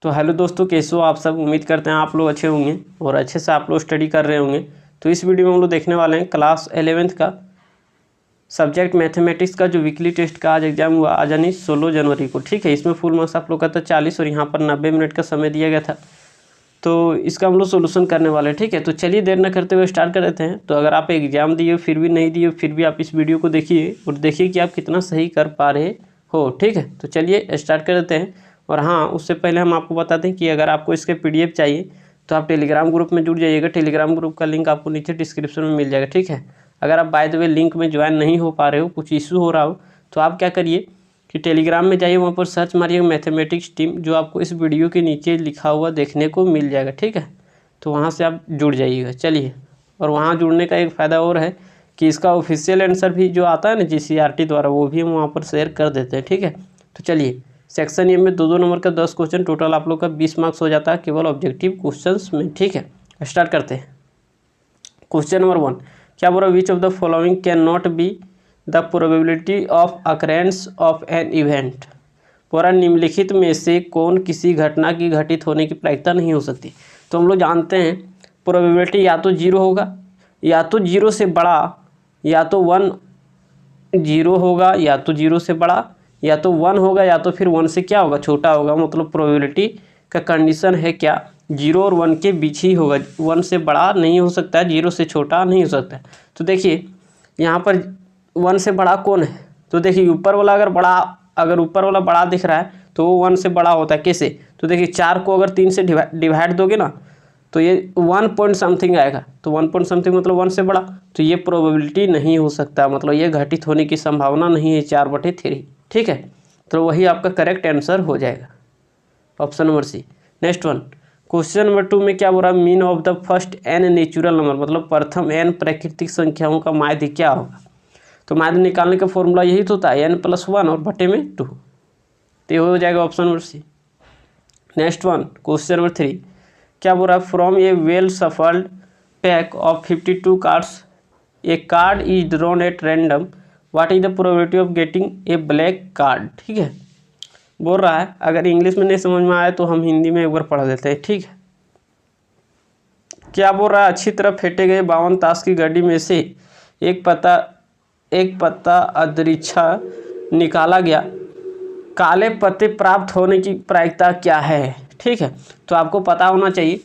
तो हेलो दोस्तों, कैसे हो आप सब। उम्मीद करते हैं आप लोग अच्छे होंगे और अच्छे से आप लोग स्टडी कर रहे होंगे। तो इस वीडियो में हम लोग देखने वाले हैं क्लास 11th का सब्जेक्ट मैथमेटिक्स का जो वीकली टेस्ट का आज एग्जाम हुआ, आज यानी 16 जनवरी को। ठीक है, इसमें फुल मार्क्स आप लोग का था 40 और यहाँ पर 90 मिनट का समय दिया गया था। तो इसका हम लोग सोल्यूशन करने वाले हैं। ठीक है, तो चलिए देर न करते हुए स्टार्ट कर देते हैं। तो अगर आप एग्जाम दिए फिर भी नहीं दिए, फिर भी आप इस वीडियो को देखिए और देखिए कि आप कितना सही कर पा रहे हो। ठीक है, तो चलिए स्टार्ट कर देते हैं। और हाँ, उससे पहले हम आपको बताते हैं कि अगर आपको इसके PDF चाहिए तो आप टेलीग्राम ग्रुप में जुड़ जाइएगा। टेलीग्राम ग्रुप का लिंक आपको नीचे डिस्क्रिप्शन में मिल जाएगा। ठीक है, अगर आप बाय द वे लिंक में ज्वाइन नहीं हो पा रहे हो, कुछ इशू हो रहा हो, तो आप क्या करिए कि टेलीग्राम में जाइए, वहाँ पर सर्च मारिए मैथमेटिक्स टीम, जो आपको इस वीडियो के नीचे लिखा हुआ देखने को मिल जाएगा। ठीक है, तो वहाँ से आप जुड़ जाइएगा। चलिए, और वहाँ जुड़ने का एक फ़ायदा और है कि इसका ऑफिशियल आंसर भी जो आता है ना GCRT द्वारा, वो भी हम वहाँ पर शेयर कर देते हैं। ठीक है, तो चलिए, सेक्शन ए में 2-2 नंबर का 10 क्वेश्चन, टोटल आप लोग का 20 मार्क्स हो जाता है केवल ऑब्जेक्टिव क्वेश्चंस में। ठीक है, स्टार्ट करते हैं। क्वेश्चन नंबर 1 क्या बोल रहा है, which of the following can not be the probability of occurrence of an event. पूरा निम्नलिखित में से कौन किसी घटना की घटित होने की प्रायिकता नहीं हो सकती। तो हम लोग जानते हैं प्रोबेबिलिटी या तो 0 होगा, या तो 0 से बड़ा, या तो 1 0 होगा, या तो 0 से बड़ा, या तो 1 होगा, या तो फिर 1 से क्या होगा, छोटा होगा। मतलब प्रोबेबिलिटी का कंडीशन है क्या, 0 और 1 के बीच ही होगा। 1 से बड़ा नहीं हो सकता है, 0 से छोटा नहीं हो सकता है। तो देखिए यहाँ पर 1 से बड़ा कौन है, तो देखिए ऊपर वाला अगर ऊपर वाला बड़ा दिख रहा है तो वो 1 से बड़ा होता है। कैसे, तो देखिए 4 को अगर 3 से डिवाइड दोगे ना तो ये 1 पॉइंट समथिंग आएगा। तो 1 पॉइंट समथिंग मतलब 1 से बड़ा, तो ये प्रोबेबिलिटी नहीं हो सकता, मतलब ये घटित होने की संभावना नहीं है 4/3। ठीक है, तो वही आपका करेक्ट आंसर हो जाएगा, option number C. Next one, question number 2 में क्या बोल रहा है, mean of the first n natural number, मतलब प्रथम n प्राकृतिक संख्याओं का माध्य क्या होगा। तो माध्य निकालने का फॉर्मूला यही तो होता है n+1 और बटे में 2, तो ये हो जाएगा option number C. Next one, question number 3 क्या बोल रहा है, from a well shuffled pack of 52 cards a card is drawn at random, what is the probability of getting a black card. ठीक है, बोल रहा है, अगर इंग्लिश में नहीं समझ में आए तो हम हिंदी में एक बार पढ़ देते हैं। ठीक है, क्या बोल रहा है, अच्छी तरह फेंटे गए 52 ताश की गड्डी में से एक पत्ता अदृच्छा निकाला गया, काले पत्ते प्राप्त होने की प्रायिकता क्या है। ठीक है, तो आपको पता होना चाहिए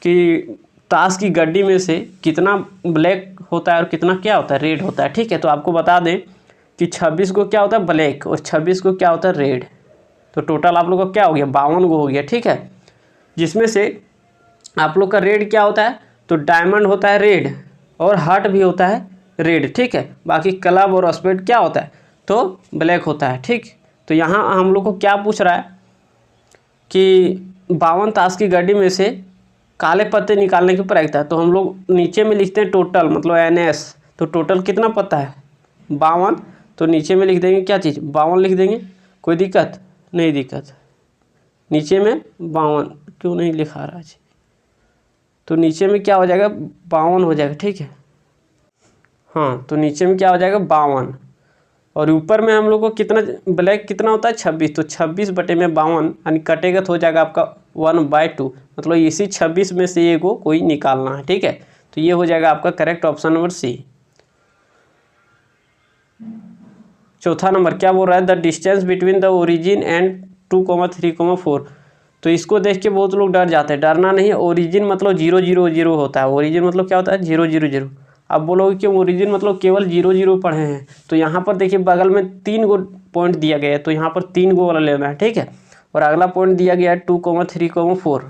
कि ताश की गड्डी में से कितना ब्लैक होता है और कितना क्या होता है, रेड होता है। ठीक है, तो आपको बता दें कि 26 को क्या होता है ब्लैक और 26 को क्या होता है रेड। तो टोटल आप लोग का क्या हो गया, 52 को हो गया। ठीक है, जिसमें से आप लोग का रेड क्या होता है, तो डायमंड होता है रेड और हार्ट भी होता है रेड। ठीक है, बाकी क्लब और स्पेड क्या होता है, तो ब्लैक होता है। ठीक, तो यहाँ हम लोग को क्या पूछ रहा है कि 52 ताश की गड्डी में से काले पत्ते निकालने की प्रायिकता। तो हम लोग नीचे में लिखते हैं टोटल, मतलब NS। तो टोटल कितना पत्ता है, 52। तो नीचे में लिख देंगे क्या चीज़, 52 लिख देंगे। कोई दिक्कत नहीं, दिक्कत नीचे में 52 क्यों नहीं लिखा रहा है, तो नीचे में क्या हो जाएगा 52 हो जाएगा। ठीक है, हाँ, तो नीचे में क्या हो जाएगा 52 और ऊपर में हम लोग को कितना ब्लैक कितना होता है 26। तो 26 बटे में 52 यानी कटेगा तो हो जाएगा आपका 1/2, मतलब इसी 26 में से ये को कोई निकालना है। ठीक है, तो ये हो जाएगा आपका करेक्ट ऑप्शन नंबर सी। चौथा नंबर क्या बोल रहा है, the distance between the origin and 2,3,4। तो इसको देख के बहुत लोग डर जाते हैं, डरना नहीं है। ओरिजिन मतलब 0 0 0 होता है, ओरिजिन मतलब क्या होता है 0 0 0। अब बोलोगे कि ओरिजिन मतलब केवल 0 0 पढ़े हैं, तो यहाँ पर देखिए बगल में 3 गो पॉइंट दिया गया है, तो यहाँ पर 3 गो वाला लेना है। ठीक है, और अगला पॉइंट दिया गया है 2,3,4।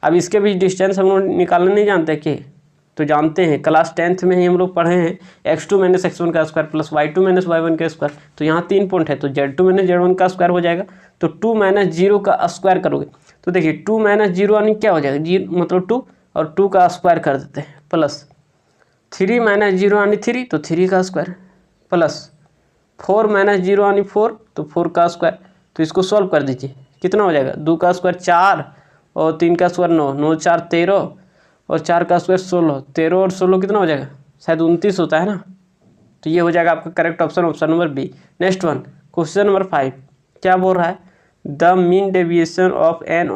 अब इसके बीच डिस्टेंस हम लोग निकालना नहीं जानते कि, तो जानते हैं, क्लास 10th में ही हम लोग पढ़े हैं x2 - x1 का स्क्वायर प्लस y2 - y1 का स्क्वायर। तो यहाँ 3 पॉइंट है, तो z2 - z1 का स्क्वायर हो जाएगा। तो 2 - 0 का स्क्वायर करोगे तो देखिए 2 - 0 यानी क्या हो जाएगा, 0 मतलब 2 और 2 का स्क्वायर कर देते हैं, प्लस 3 - 0 यानी 3, तो 3 का स्क्वायर, प्लस 4 - 0 यानी 4, तो 4 का स्क्वायर। तो इसको सॉल्व कर दीजिए, कितना हो जाएगा, 2 का स्क्वायर 4 और 3 का स्क्वायर 9, 9 4 13 और 4 का स्क्वायर 16, 13 और 16 कितना हो जाएगा, शायद 29 होता है ना। तो ये हो जाएगा आपका correct option, option number B. Next one, question number 5 क्या बोल रहा है, the mean deviation of an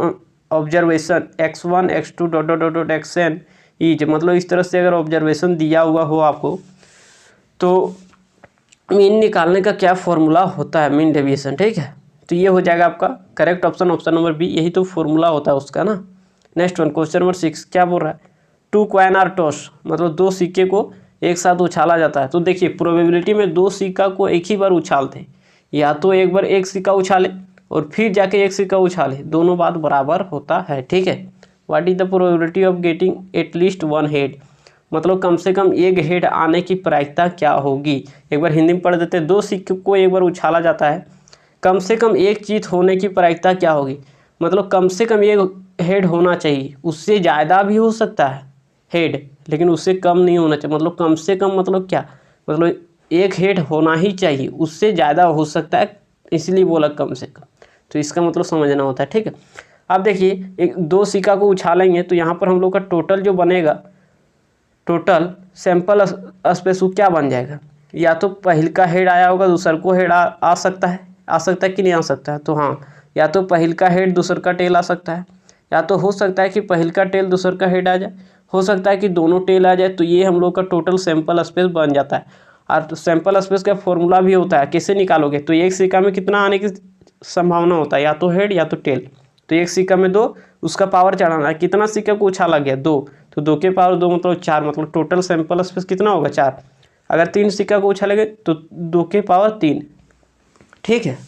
observation x1 x2 dot dot dot xn is, मतलब इस तरह से अगर ऑब्जर्वेशन दिया हुआ हो आपको तो मीन निकालने का क्या फॉर्मूला होता है, मीन डेविएशन, ठीक है। तो ये हो जाएगा आपका correct option, option number B, यही तो फॉर्मूला होता है उसका ना। नेक्स्ट वन, क्वेश्चन नंबर 6 क्या बोल रहा है, 2 कॉइन आर टॉस, मतलब 2 सिक्के को एक साथ उछाला जाता है। तो देखिए प्रोबेबिलिटी में 2 सिक्का को एक ही बार उछालते हैं, या तो एक बार एक सिक्का उछाले और फिर जाके एक सिक्का उछाले, दोनों बात बराबर होता है, ठीक है। What is the probability of getting at least 1 head, मतलब कम से कम एक हेड आने की प्रायिकता क्या होगी। एक बार हिंदी में पढ़ देते हैं, 2 सिक्के को एक बार उछाला जाता है, कम से कम एक जीत होने की प्रायिकता क्या होगी, मतलब कम से कम एक हेड होना चाहिए, उससे ज़्यादा भी हो सकता है हेड, लेकिन उससे कम नहीं होना चाहिए। मतलब कम से कम मतलब क्या, मतलब एक हेड होना ही चाहिए, उससे ज़्यादा हो सकता है, इसलिए बोला कम से कम। तो इसका मतलब समझना होता है, ठीक है। अब देखिए एक 2 सिक्का को उछालेंगे तो यहाँ पर हम लोग का टोटल जो बनेगा, टोटल सैंपल स्पेस वो क्या बन जाएगा, या तो पहल का हेड आया होगा, दूसर को हेड आ सकता है कि नहीं आ सकता है। तो हाँ, या तो पहल का हेड दूसर का टेल आ सकता है, या तो हो सकता है कि पहल का टेल दूसर का हेड आ जाए, हो सकता है कि दोनों टेल आ जाए। तो ये हम लोग का टोटल सैंपल स्पेस बन जाता है। और तो सैंपल स्पेस का फॉर्मूला भी होता है, कैसे निकालोगे, तो एक सिक्का में कितना आने की संभावना होता है, या तो हेड या तो टेल। तो एक सिक्का में 2, उसका पावर चढ़ाना है, कितना सिक्का को उछाला गया 2, तो 2 के पावर 2 मतलब 4, मतलब टोटल सैंपल स्पेस कितना होगा 4। अगर 3 सिक्का को उछालेंगे तो 2 के पावर 3, ठीक है।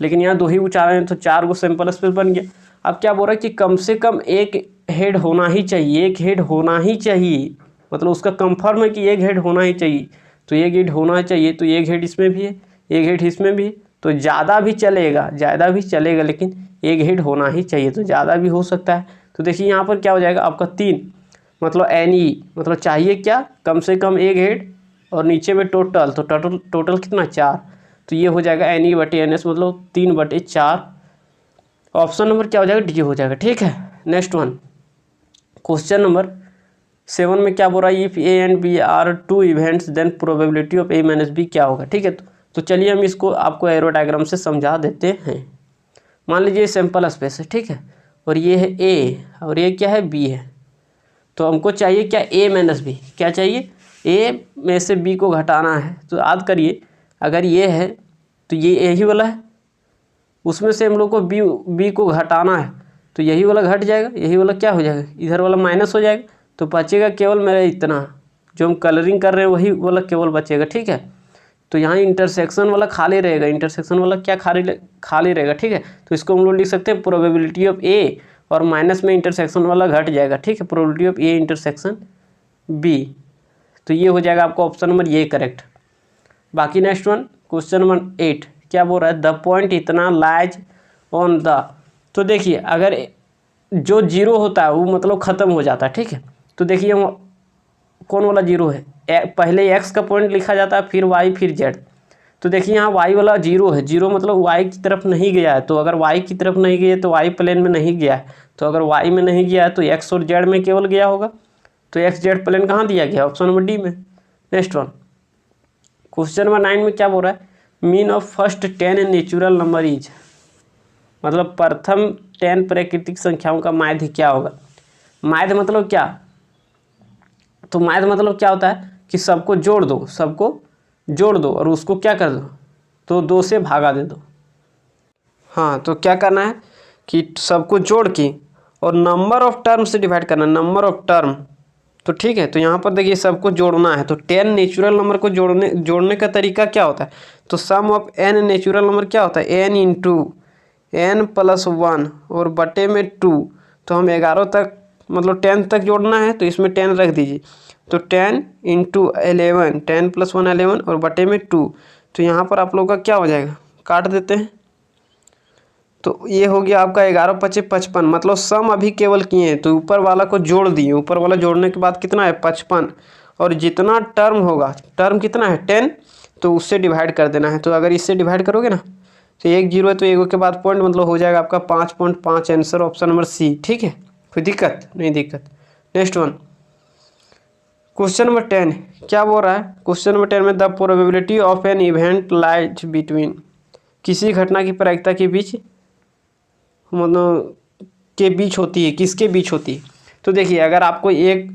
लेकिन यहाँ 2 ही उछाले हैं तो 4 को सैंपल स्पेस बन गया। अब क्या बोल रहा है कि कम से कम एक हेड होना ही चाहिए, एक हेड होना ही चाहिए, मतलब उसका कंफर्म है कि एक हेड होना ही चाहिए। तो एक हेड होना चाहिए, तो एक हेड इसमें भी है, एक हेड इसमें भी है, तो ज़्यादा भी चलेगा, लेकिन एक हेड होना ही चाहिए, तो ज़्यादा भी हो सकता है। तो देखिए यहाँ पर क्या हो जाएगा आपका 3, मतलब NE, मतलब चाहिए क्या, कम से कम एक हेड, और नीचे में टोटल, तो टोटल कितना 4, तो ये हो जाएगा NE/NS, मतलब 3/4। ऑप्शन नंबर क्या हो जाएगा, डी हो जाएगा, ठीक है। नेक्स्ट वन, क्वेश्चन नंबर 7 में क्या बोल रहा है, if A and B are 2 events then probability of A minus B क्या होगा, ठीक है। तो चलिए हम इसको आपको एरो डायग्राम से समझा देते हैं। मान लीजिए सैंपल स्पेस है, ठीक है, और ये है ए और ये क्या है बी है। तो हमको चाहिए क्या, ए माइनस बी, क्या चाहिए, ए में से बी को घटाना है। तो याद करिए, अगर ये है तो ये ए ही वाला है, उसमें से हम लोग को बी को घटाना है, तो यही वाला घट जाएगा, यही वाला क्या हो जाएगा, इधर वाला माइनस हो जाएगा, तो बचेगा केवल मेरा इतना जो हम कलरिंग कर रहे हैं, वही वाला केवल बचेगा, ठीक है। तो यहाँ इंटरसेक्शन वाला खाली रहेगा, इंटरसेक्शन वाला क्या खाली रहेगा, ठीक है। तो इसको हम लोग लिख सकते हैं प्रोबेबिलिटी ऑफ ए, और माइनस में इंटरसेक्शन वाला घट जाएगा, ठीक है, probability of A intersection B. तो ये हो जाएगा आपका ऑप्शन नंबर ये करेक्ट। बाकी नेक्स्ट वन, क्वेश्चन नंबर 8 क्या बोल रहा है, द पॉइंट इतना लाइज ऑन द, तो देखिए अगर जो जीरो होता है वो मतलब ख़त्म हो जाता है, ठीक है। तो देखिए हम कौन वाला जीरो है, पहले एक्स का पॉइंट लिखा जाता है, फिर वाई, फिर जेड। तो देखिए यहाँ वाई वाला जीरो है, जीरो मतलब वाई की तरफ नहीं गया है, तो अगर वाई की तरफ नहीं गया तो वाई प्लेन में नहीं गया है, तो अगर वाई में नहीं गया है तो एक्स और जेड में केवल गया होगा। तो एक्स जेड प्लेन कहाँ दिया गया, ऑप्शन नंबर डी में। नेक्स्ट वन, क्वेश्चन नंबर 9 में क्या बोल रहा है, mean of first 10 natural number is, मतलब प्रथम 10 प्राकृतिक संख्याओं का माध्य क्या होगा। माध्य मतलब क्या, तो माध्य मतलब क्या होता है कि सबको जोड़ दो और उसको क्या कर दो, तो 2 से भागा दे दो। हाँ, तो क्या करना है कि सबको जोड़ के और नंबर ऑफ टर्म से डिवाइड करना, नंबर ऑफ टर्म। तो ठीक है, तो यहाँ पर देखिए सबको जोड़ना है, तो 10 नेचुरल नंबर को जोड़ने का तरीका क्या होता है, तो सम ऑफ n नेचुरल नंबर क्या होता है, n इंटू n प्लस 1 और बटे में 2। तो हम 11 तक मतलब 10 तक जोड़ना है, तो इसमें 10 रख दीजिए, तो 10 इंटू 11, 10 प्लस 1 11 और बटे में 2। तो यहाँ पर आप लोग का क्या हो जाएगा, काट देते हैं, तो ये हो गया आपका 11 × 5 = 55, मतलब सम अभी केवल किए हैं, तो ऊपर वाला को जोड़ दिए, ऊपर वाला जोड़ने के बाद कितना है 55, और जितना टर्म होगा, टर्म कितना है 10, तो उससे डिवाइड कर देना है। तो अगर इससे डिवाइड करोगे ना, तो 1 0 है तो 1 के बाद पॉइंट, मतलब हो जाएगा आपका 5.5, आंसर ऑप्शन नंबर सी, ठीक है। कोई दिक्कत नहीं, दिक्कत। नेक्स्ट वन, क्वेश्चन नंबर 10 क्या बोल रहा है, क्वेश्चन नंबर 10 में the probability of an event lies between, किसी घटना की प्रायिकता के बीच मतलब के बीच होती है, किसके बीच होती है। तो देखिए अगर आपको एक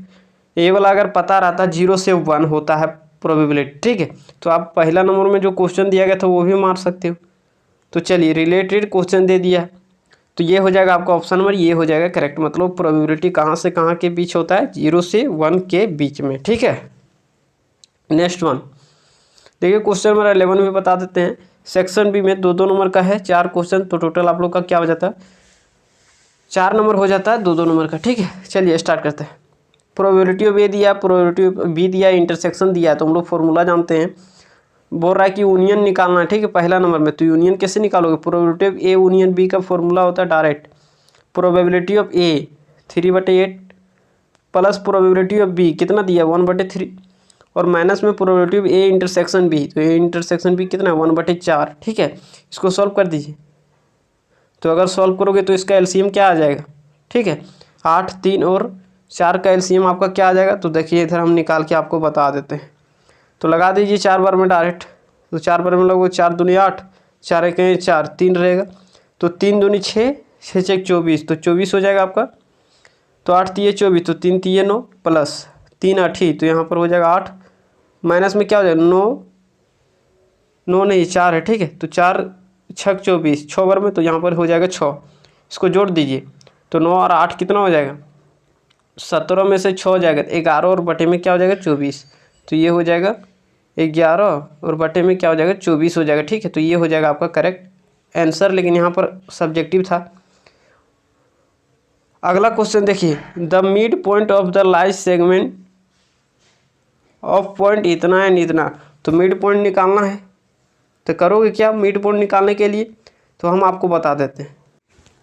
ए वाला अगर पता रहता 0 से 1 होता है प्रोबेबिलिटी, ठीक है, तो आप पहला नंबर में जो क्वेश्चन दिया गया था वो भी मार सकते हो। तो चलिए रिलेटेड क्वेश्चन दे दिया, तो ये हो जाएगा आपका ऑप्शन नंबर, ये हो जाएगा करेक्ट। मतलब प्रोबेबिलिटी कहाँ से कहाँ के बीच होता है, 0 से 1 के बीच में, ठीक है। नेक्स्ट वन देखिए, क्वेश्चन नंबर 11 भी बता देते हैं। सेक्शन बी में 2-2 नंबर का है, 4 क्वेश्चन, तो टोटल आप लोग का क्या हो जाता है, 4 नंबर हो जाता है 2-2 नंबर का, ठीक है। चलिए स्टार्ट करते हैं। प्रोबेबिलिटी ऑफ ए दिया, प्रोबेबिलिटी ऑफ बी दिया, इंटरसेक्शन दिया है, तो हम लोग फॉर्मूला जानते हैं। बोल रहा है कि यूनियन निकालना है, ठीक है, पहला नंबर में। तो यूनियन कैसे निकालोगे, probability of A union B का फॉर्मूला होता है direct probability of A 3/8 plus probability of B कितना दिया 1/3 और माइनस में probability of A intersection B, तो ए इंटरसेक्शन बी कितना है 1/4, ठीक है। इसको सॉल्व कर दीजिए। तो अगर सॉल्व करोगे तो इसका एलसीएम क्या आ जाएगा, ठीक है, 8, 3 और 4 का एलसीएम आपका क्या आ जाएगा। तो देखिए इधर हम निकाल के आपको बता देते हैं। तो लगा दीजिए 4 बार में डायरेक्ट, तो 4 बार में लगभग 4 दूनी 8, 4 एक 4, 3 रहेगा, तो 3 दूनी 6, 6 6 24, तो 24 हो जाएगा आपका। तो 8 3 24, तो 3 3 9 प्लस 3 8 ही, तो यहाँ पर हो जाएगा 8, माइनस में क्या हो जाएगा 9 9 नहीं 4 है, ठीक है। तो 4 6 24, 6 बार में, तो यहाँ पर हो जाएगा 6। इसको जोड़ दीजिए, तो 9 और 8 कितना हो जाएगा, 17 में से 6 हो जाएगा, 11 और बटे में क्या हो जाएगा 24, तो ये हो जाएगा 11 और बटे में क्या हो जाएगा 24 हो जाएगा, ठीक है। तो ये हो जाएगा आपका करेक्ट आंसर, लेकिन यहाँ पर सब्जेक्टिव था। अगला क्वेश्चन देखिए, the mid point of the lies segment of point इतना एंड इतना, तो मिड पॉइंट निकालना है। तो करोगे क्या मिड पॉइंट निकालने के लिए, तो हम आपको बता देते हैं।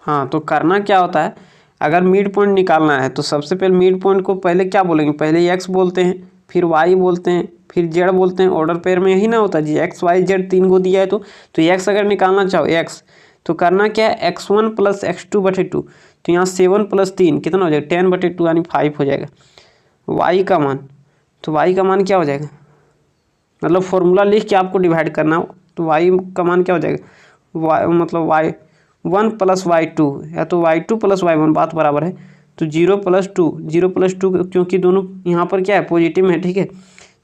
हाँ, तो करना क्या होता है, अगर मिड पॉइंट निकालना है तो सबसे पहले मिड पॉइंट को पहले क्या बोलेंगे, पहले एक्स बोलते हैं, फिर वाई बोलते हैं, फिर जेड बोलते हैं। ऑर्डर पेयर में यही ना होता जी, एक्स वाई जेड 3 को दिया है तो एक्स अगर निकालना चाहो एक्स, तो करना क्या है, x1 + x2/2, तो यहाँ 7 + 3 कितना हो जाएगा 10/2 यानी 5 हो जाएगा। वाई का मान, तो वाई का मान क्या हो जाएगा, मतलब फॉर्मूला लिख के आपको डिवाइड करना हो, तो वाई का मान क्या हो जाएगा, वाई मतलब y1 + y2 या तो y2 + y1 बात बराबर है, तो 0 + 2 0 + 2, क्योंकि दोनों यहाँ पर क्या है पॉजिटिव है, ठीक है।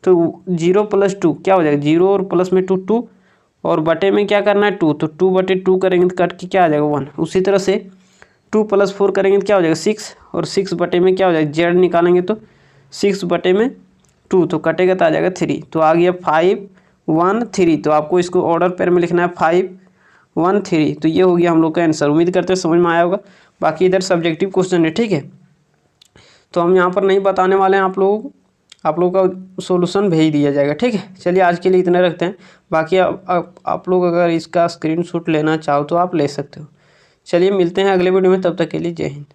तो 0 + 2 क्या हो जाएगा, 0 और प्लस में 2 2 और बटे में क्या करना है 2, तो 2/2 करेंगे तो कट के क्या आ जाएगा 1। उसी तरह से 2 + 4 करेंगे तो क्या हो जाएगा 6 और 6 बटे में क्या हो जाएगा जेड निकालेंगे तो 6/2, तो कटेगा तो आ जाएगा 3, तो आ गया 5 1 3। तो आपको इसको ऑर्डर पेयर में लिखना है 5 1 3, तो ये हो गया हम लोग का आंसर। उम्मीद करते हैं समझ में आया होगा। बाकी इधर सब्जेक्टिव क्वेश्चन है, ठीक है, तो हम यहाँ पर नहीं बताने वाले हैं आप लोगों को, आप लोगों का सॉल्यूशन भेज दिया जाएगा, ठीक है। चलिए आज के लिए इतना रखते हैं, बाकी आप लोग अगर इसका स्क्रीनशॉट लेना चाहो तो आप ले सकते हो। चलिए मिलते हैं अगले वीडियो में, तब तक के लिए जय हिंद।